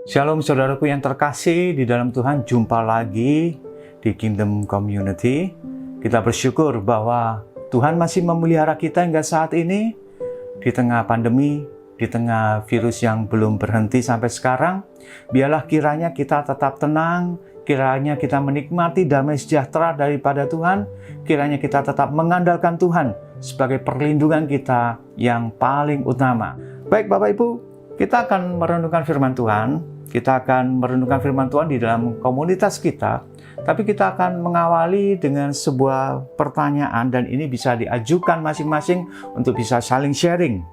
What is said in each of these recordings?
Shalom saudaraku yang terkasih di dalam Tuhan, jumpa lagi di Kingdom Community. Kita bersyukur bahwa Tuhan masih memelihara kita hingga saat ini di tengah pandemi, di tengah virus yang belum berhenti sampai sekarang. Biarlah kiranya kita tetap tenang, kiranya kita menikmati damai sejahtera daripada Tuhan, kiranya kita tetap mengandalkan Tuhan sebagai perlindungan kita yang paling utama. Baik Bapak Ibu, kita akan merenungkan firman Tuhan. Kita akan merenungkan firman Tuhan di dalam komunitas kita. Tapi kita akan mengawali dengan sebuah pertanyaan dan ini bisa diajukan masing-masing untuk bisa saling sharing.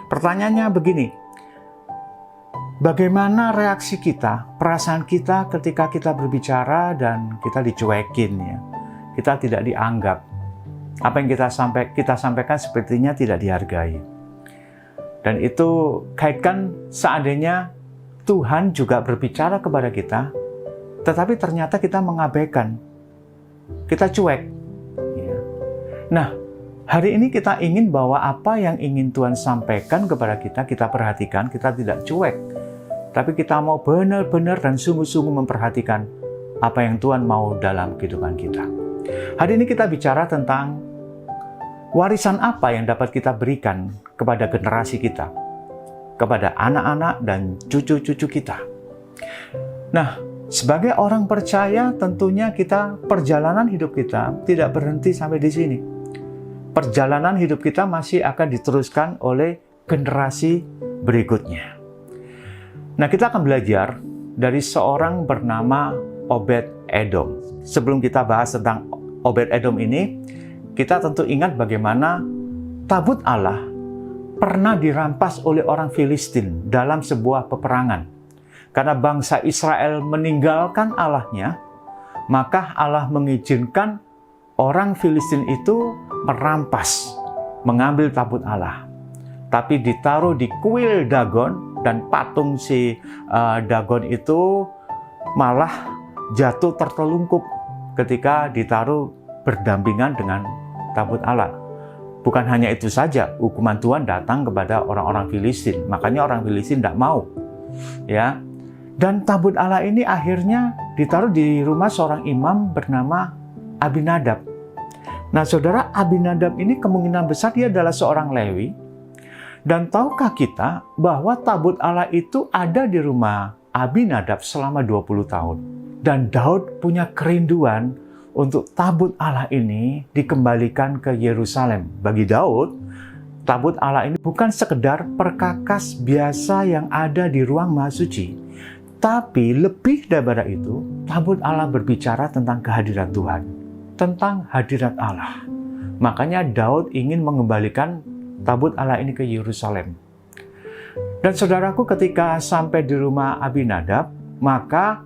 Pertanyaannya begini. Bagaimana reaksi kita, perasaan kita ketika kita berbicara dan kita dicuekin ya. Kita tidak dianggap. Apa yang kita sampaikan sepertinya tidak dihargai. Dan itu kaitkan seandainya Tuhan juga berbicara kepada kita, tetapi ternyata kita mengabaikan, kita cuek. Ya. Nah, hari ini kita ingin bahwa apa yang ingin Tuhan sampaikan kepada kita, kita perhatikan, kita tidak cuek. Tapi kita mau benar-benar dan sungguh-sungguh memperhatikan apa yang Tuhan mau dalam kehidupan kita. Hari ini kita bicara tentang warisan apa yang dapat kita berikan kepada generasi kita, kepada anak-anak dan cucu-cucu kita. Nah, sebagai orang percaya tentunya perjalanan hidup kita tidak berhenti sampai di sini. Perjalanan hidup kita masih akan diteruskan oleh generasi berikutnya. Nah, kita akan belajar dari seorang bernama Obed-Edom. Sebelum kita bahas tentang Obed-Edom ini, kita tentu ingat bagaimana tabut Allah pernah dirampas oleh orang Filistin dalam sebuah peperangan. Karena bangsa Israel meninggalkan Allahnya, maka Allah mengizinkan orang Filistin itu mengambil tabut Allah. Tapi ditaruh di kuil Dagon, dan patung si Dagon itu malah jatuh tertelungkup ketika ditaruh berdampingan dengan tabut Allah. Bukan hanya itu saja, hukuman Tuhan datang kepada orang-orang Filistin. Makanya orang Filistin tidak mau. Ya. Dan tabut Allah ini akhirnya ditaruh di rumah seorang imam bernama Abinadab. Nah, saudara, Abinadab ini kemungkinan besar dia adalah seorang Lewi. Dan tahukah kita bahwa tabut Allah itu ada di rumah Abinadab selama 20 tahun. Dan Daud punya kerinduan untuk tabut Allah ini dikembalikan ke Yerusalem. Bagi Daud, tabut Allah ini bukan sekedar perkakas biasa yang ada di ruang Maha Suci. Tapi lebih daripada itu, tabut Allah berbicara tentang kehadiran Tuhan. Tentang hadirat Allah. Makanya Daud ingin mengembalikan tabut Allah ini ke Yerusalem. Dan saudaraku, ketika sampai di rumah Abinadab, maka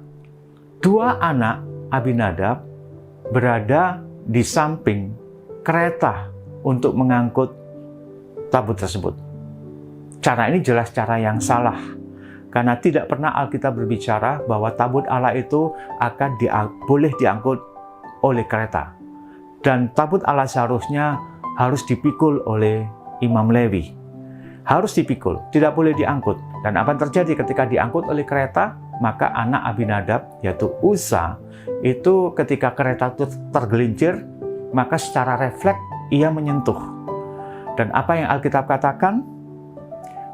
dua anak Abinadab berada di samping kereta untuk mengangkut tabut tersebut. Cara ini jelas cara yang salah. Karena tidak pernah Alkitab berbicara bahwa tabut Allah itu akan boleh diangkut oleh kereta. Dan tabut Allah seharusnya harus dipikul oleh Imam Lewi. Harus dipikul, tidak boleh diangkut. Dan apa yang terjadi ketika diangkut oleh kereta? Maka anak Abinadab, yaitu Uza, itu ketika kereta itu tergelincir, maka secara refleks ia menyentuh. Dan apa yang Alkitab katakan?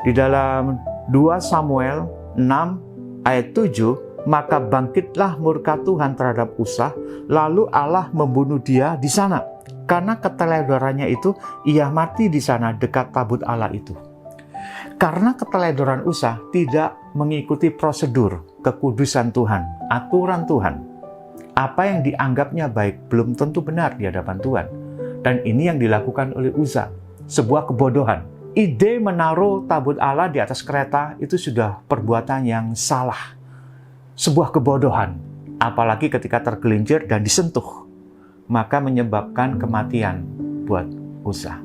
Di dalam 2 Samuel 6 ayat 7, maka bangkitlah murka Tuhan terhadap Uza, lalu Allah membunuh dia di sana. Karena keteledorannya itu, ia mati di sana dekat tabut Allah itu. Karena keteledoran Uza tidak mengikuti prosedur kekudusan Tuhan, aturan Tuhan. Apa yang dianggapnya baik belum tentu benar di hadapan Tuhan. Dan ini yang dilakukan oleh Uza, sebuah kebodohan. Ide menaruh tabut Allah di atas kereta itu sudah perbuatan yang salah. Sebuah kebodohan, apalagi ketika tergelincir dan disentuh, maka menyebabkan kematian buat Uza.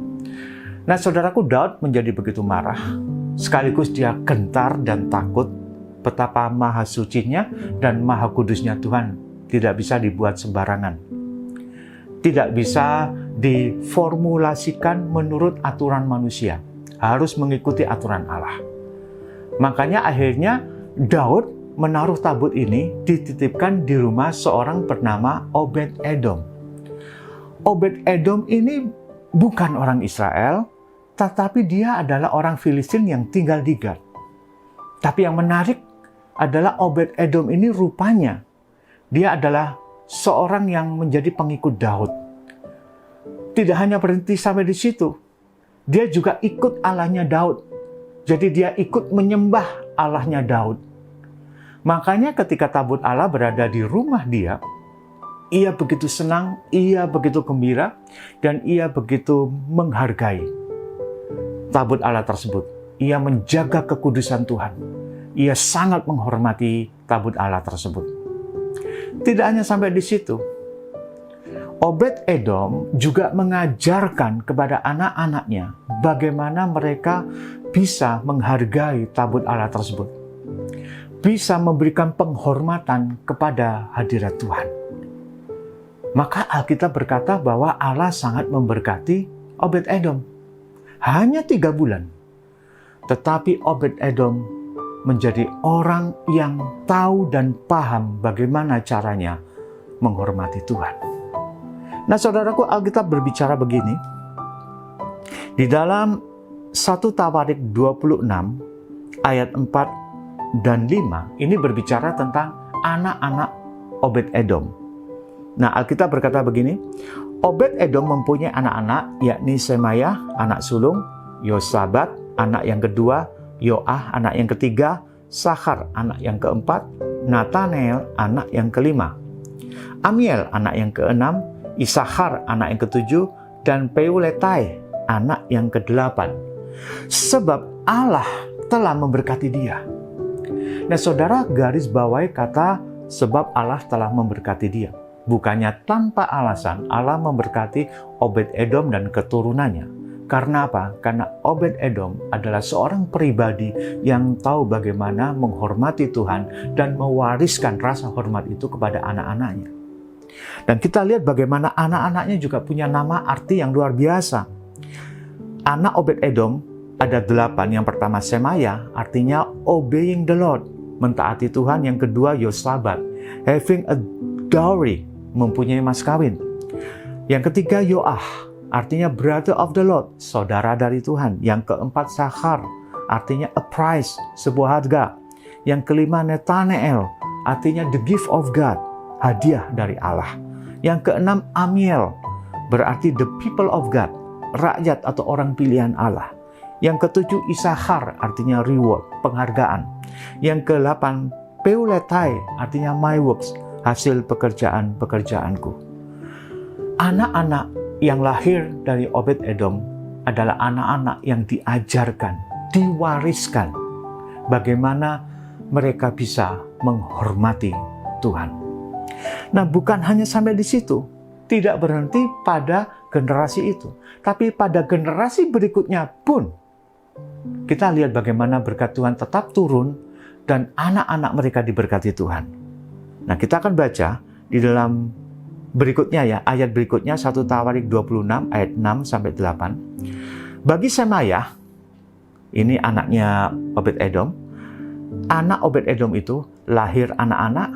Nah, saudaraku, Daud menjadi begitu marah. Sekaligus dia gentar dan takut betapa maha sucinya dan maha kudusnya Tuhan tidak bisa dibuat sembarangan. Tidak bisa diformulasikan menurut aturan manusia. Harus mengikuti aturan Allah. Makanya akhirnya Daud menaruh tabut ini dititipkan di rumah seorang bernama Obed-Edom. Obed-Edom ini bukan orang Israel, tetapi dia adalah orang Filistin yang tinggal di Gad. Tapi yang menarik adalah Obed-Edom ini rupanya dia adalah seorang yang menjadi pengikut Daud. Tidak hanya berhenti sampai di situ, dia juga ikut Allahnya Daud. Jadi dia ikut menyembah Allahnya Daud. Makanya ketika tabut Allah berada di rumah dia, ia begitu senang, ia begitu gembira, dan ia begitu menghargai tabut Allah tersebut. Ia menjaga kekudusan Tuhan. Ia sangat menghormati tabut Allah tersebut. Tidak hanya sampai di situ, Obed-Edom juga mengajarkan kepada anak-anaknya bagaimana mereka bisa menghargai tabut Allah tersebut. Bisa memberikan penghormatan kepada hadirat Tuhan. Maka Alkitab berkata bahwa Allah sangat memberkati Obed-Edom. Hanya 3 bulan. Tetapi Obed-Edom menjadi orang yang tahu dan paham bagaimana caranya menghormati Tuhan. Nah, saudaraku, Alkitab berbicara begini. Di dalam 1 Tawarik 26 ayat 4 dan 5, ini berbicara tentang anak-anak Obed-Edom. Nah, Alkitab berkata begini, Obed-Edom mempunyai anak-anak, yakni Semaya, anak sulung, Yosabat, anak yang kedua, Yoah, anak yang ketiga, Sakhar, anak yang keempat, Nathanael, anak yang kelima, Amiel, anak yang keenam, Isahar, anak yang ketujuh, dan Peuletai, anak yang kedelapan. Sebab Allah telah memberkati dia. Nah, saudara, garis bawahi kata sebab Allah telah memberkati dia. Bukannya tanpa alasan Allah memberkati Obed-Edom dan keturunannya. Karena apa? Karena Obed-Edom adalah seorang pribadi yang tahu bagaimana menghormati Tuhan dan mewariskan rasa hormat itu kepada anak-anaknya. Dan kita lihat bagaimana anak-anaknya juga punya nama arti yang luar biasa. Anak Obed-Edom ada 8. Yang pertama Semaya, artinya obeying the Lord, mentaati Tuhan. Yang kedua Yosabat, having a dowry, mempunyai mas kawin. Yang ketiga Yoah, artinya brother of the Lord, saudara dari Tuhan. Yang keempat Sakhar, artinya a prize, sebuah harga. Yang kelima Nathanael, artinya the gift of God, hadiah dari Allah. Yang keenam Amiel, berarti the people of God, rakyat atau orang pilihan Allah. Yang ketujuh Isahar, artinya reward, penghargaan. Yang ke-8 Peuletai, artinya my works, hasil pekerjaan-pekerjaanku. Anak-anak yang lahir dari Obed-Edom adalah anak-anak yang diajarkan, diwariskan bagaimana mereka bisa menghormati Tuhan. Nah, bukan hanya sampai di situ, tidak berhenti pada generasi itu, tapi pada generasi berikutnya pun kita lihat bagaimana berkat Tuhan tetap turun dan anak-anak mereka diberkati Tuhan. Nah, kita akan baca di dalam berikutnya ya, ayat berikutnya 1 Tawarik 26 ayat 6 sampai 8. Bagi Semaya, ini anaknya Obed-Edom, anak Obed-Edom itu lahir anak-anak,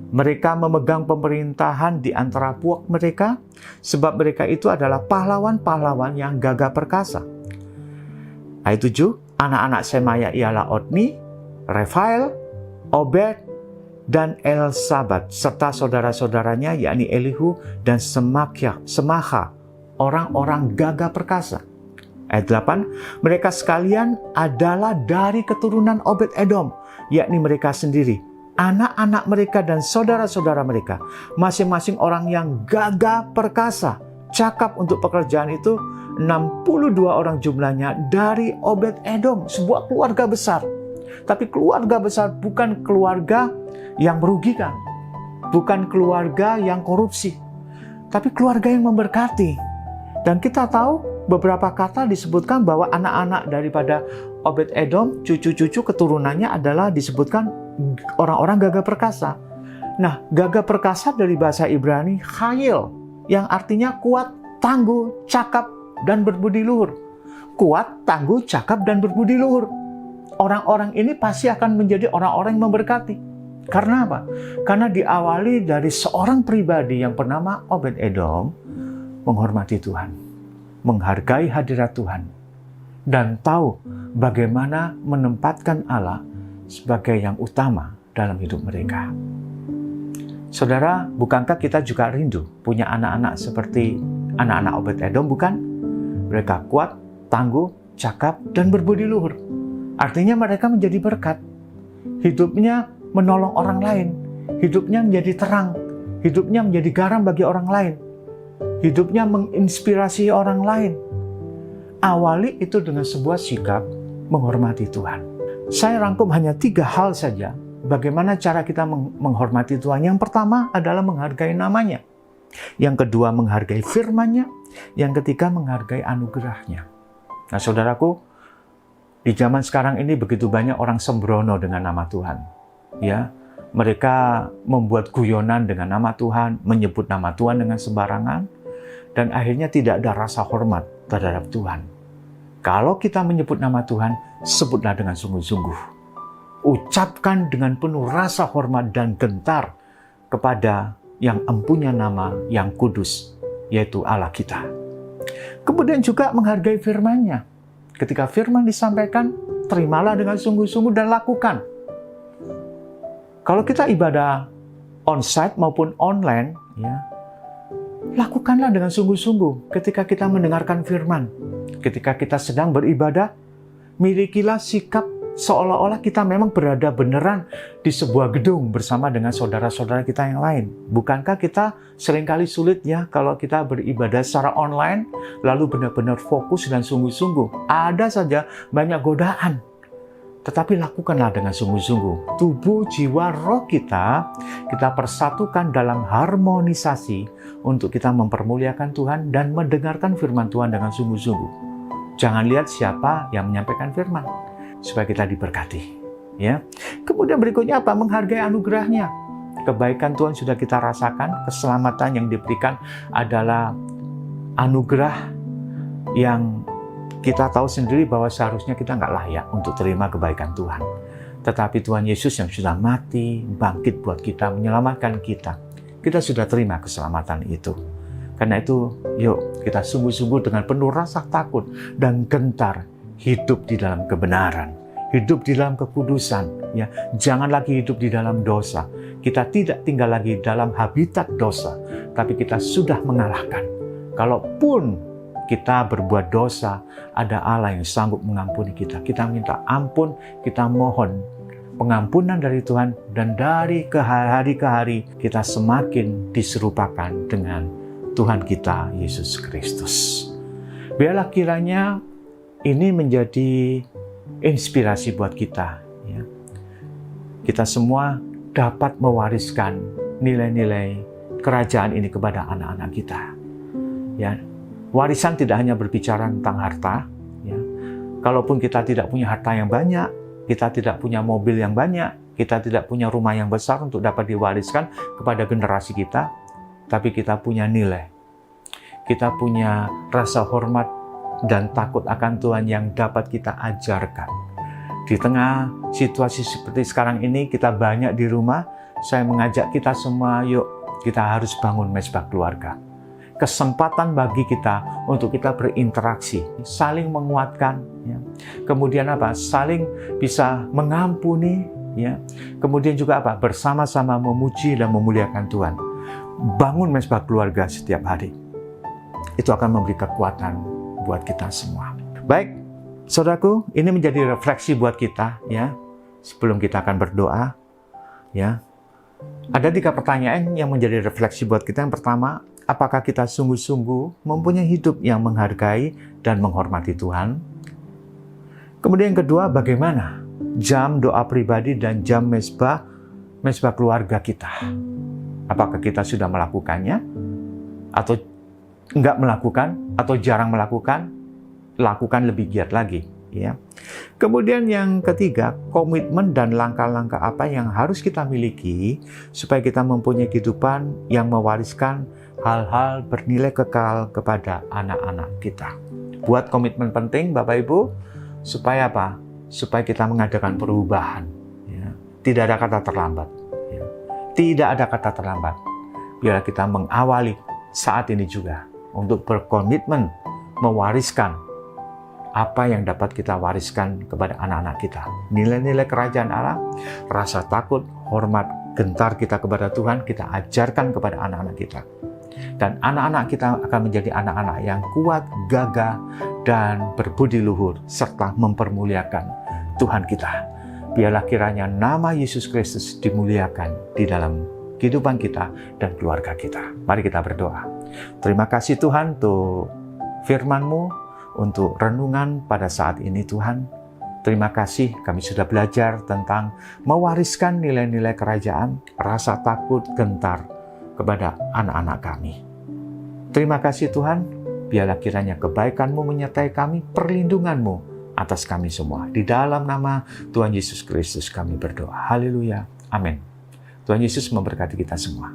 mereka memegang pemerintahan di antara puak mereka, sebab mereka itu adalah pahlawan-pahlawan yang gagah perkasa. Ayat 7, anak-anak Semaya ialah Otni, Refael, Obed, dan Elsabat, serta saudara-saudaranya yakni Elihu dan Semaha, orang-orang gagah perkasa. Ayat 8, mereka sekalian adalah dari keturunan Obed-Edom, yakni mereka sendiri, anak-anak mereka dan saudara-saudara mereka, masing-masing orang yang gagah perkasa, cakap untuk pekerjaan itu. 62 orang jumlahnya dari Obed-Edom, sebuah keluarga besar. Tapi keluarga besar bukan keluarga yang merugikan, bukan keluarga yang korupsi, tapi keluarga yang memberkati. Dan kita tahu beberapa kata disebutkan bahwa anak-anak daripada Obed-Edom, cucu-cucu keturunannya adalah disebutkan orang-orang gagah perkasa. Nah, gagah perkasa dari bahasa Ibrani Chayil, yang artinya kuat, tangguh, cakap, dan berbudi luhur. Kuat, tangguh, cakap, dan berbudi luhur. Orang-orang ini pasti akan menjadi orang-orang yang memberkati. Karena apa? Karena diawali dari seorang pribadi yang bernama Obed-Edom menghormati Tuhan, menghargai hadirat Tuhan, dan tahu bagaimana menempatkan Allah sebagai yang utama dalam hidup mereka. Saudara, bukankah kita juga rindu punya anak-anak seperti anak-anak Obed-Edom, bukan? Mereka kuat, tangguh, cakap, dan berbudi luhur. Artinya mereka menjadi berkat. Hidupnya menolong orang lain. Hidupnya menjadi terang. Hidupnya menjadi garam bagi orang lain. Hidupnya menginspirasi orang lain. Awali itu dengan sebuah sikap menghormati Tuhan. Saya rangkum hanya 3 hal saja bagaimana cara kita menghormati Tuhan. Yang pertama adalah menghargai namanya. Yang kedua menghargai firman-Nya. Yang ketiga menghargai anugerah-Nya. Nah, saudaraku, di zaman sekarang ini begitu banyak orang sembrono dengan nama Tuhan. Ya, mereka membuat guyonan dengan nama Tuhan, menyebut nama Tuhan dengan sembarangan, dan akhirnya tidak ada rasa hormat terhadap Tuhan. Kalau kita menyebut nama Tuhan, sebutlah dengan sungguh-sungguh. Ucapkan dengan penuh rasa hormat dan gentar kepada yang empunya nama yang kudus, yaitu Allah kita. Kemudian juga menghargai firman-Nya. Ketika firman disampaikan, terimalah dengan sungguh-sungguh dan lakukan. Kalau kita ibadah on-site maupun online, ya, lakukanlah dengan sungguh-sungguh ketika kita mendengarkan firman. Ketika kita sedang beribadah, milikilah sikap seolah-olah kita memang berada beneran di sebuah gedung bersama dengan saudara-saudara kita yang lain. Bukankah kita seringkali sulit ya kalau kita beribadah secara online, lalu benar-benar fokus dan sungguh-sungguh. Ada saja banyak godaan. Tetapi lakukanlah dengan sungguh-sungguh. Tubuh, jiwa, roh kita persatukan dalam harmonisasi untuk kita mempermuliakan Tuhan dan mendengarkan firman Tuhan dengan sungguh-sungguh. Jangan lihat siapa yang menyampaikan firman, supaya kita diberkati. Ya. Kemudian berikutnya apa? Menghargai anugerah-Nya. Kebaikan Tuhan sudah kita rasakan, keselamatan yang diberikan adalah anugerah yang kita tahu sendiri bahwa seharusnya kita nggak layak untuk terima kebaikan Tuhan. Tetapi Tuhan Yesus yang sudah mati, bangkit buat kita, menyelamatkan kita. Kita sudah terima keselamatan itu. Karena itu, yuk kita sungguh-sungguh dengan penuh rasa takut dan gentar hidup di dalam kebenaran, hidup di dalam kekudusan. Ya, jangan lagi hidup di dalam dosa. Kita tidak tinggal lagi dalam habitat dosa, tapi kita sudah mengalahkan. Kalaupun kita berbuat dosa, ada Allah yang sanggup mengampuni kita. Kita minta ampun, kita mohon pengampunan dari Tuhan, dan dari hari ke hari kita semakin diserupakan dengan Tuhan kita Yesus Kristus. Biarlah kiranya ini menjadi inspirasi buat kita. Ya. Kita semua dapat mewariskan nilai-nilai kerajaan ini kepada anak-anak kita. Ya. Warisan tidak hanya berbicara tentang harta. Ya. Kalaupun kita tidak punya harta yang banyak, kita tidak punya mobil yang banyak, kita tidak punya rumah yang besar untuk dapat diwariskan kepada generasi kita, tapi kita punya nilai. Kita punya rasa hormat dan takut akan Tuhan yang dapat kita ajarkan. Di tengah situasi seperti sekarang ini, kita banyak di rumah, saya mengajak kita semua, yuk kita harus bangun mesbah keluarga. Kesempatan bagi kita untuk kita berinteraksi, saling menguatkan, ya. Kemudian apa? Saling bisa mengampuni, ya. Kemudian juga apa? Bersama-sama memuji dan memuliakan Tuhan. Bangun mesbah keluarga setiap hari. Itu akan memberi kekuatan buat kita semua. Baik, saudaraku, ini menjadi refleksi buat kita, ya. Sebelum kita akan berdoa, ya. Ada 3 pertanyaan yang menjadi refleksi buat kita. Yang pertama, apakah kita sungguh-sungguh mempunyai hidup yang menghargai dan menghormati Tuhan? Kemudian yang kedua, bagaimana jam doa pribadi dan jam mesbah keluarga kita? Apakah kita sudah melakukannya? Atau enggak melakukan? Atau jarang melakukan? Lakukan lebih giat lagi. Ya. Kemudian yang ketiga, komitmen dan langkah-langkah apa yang harus kita miliki supaya kita mempunyai kehidupan yang mewariskan hal-hal bernilai kekal kepada anak-anak kita. Buat komitmen penting, Bapak Ibu, supaya apa? Supaya kita mengadakan perubahan. Ya. Tidak ada kata terlambat. Tidak ada kata terlambat. Biarlah kita mengawali saat ini juga untuk berkomitmen mewariskan apa yang dapat kita wariskan kepada anak-anak kita. Nilai-nilai kerajaan Allah, rasa takut, hormat, gentar kita kepada Tuhan, kita ajarkan kepada anak-anak kita. Dan anak-anak kita akan menjadi anak-anak yang kuat, gagah, dan berbudi luhur, serta mempermuliakan Tuhan kita. Biarlah kiranya nama Yesus Kristus dimuliakan di dalam kehidupan kita dan keluarga kita. Mari kita berdoa. Terima kasih Tuhan untuk firman-Mu, untuk renungan pada saat ini Tuhan. Terima kasih kami sudah belajar tentang mewariskan nilai-nilai kerajaan, rasa takut, gentar kepada anak-anak kami. Terima kasih Tuhan, biarlah kiranya kebaikan-Mu menyertai kami, perlindungan-Mu atas kami semua. Di dalam nama Tuhan Yesus Kristus kami berdoa. Haleluya. Amin. Tuhan Yesus memberkati kita semua.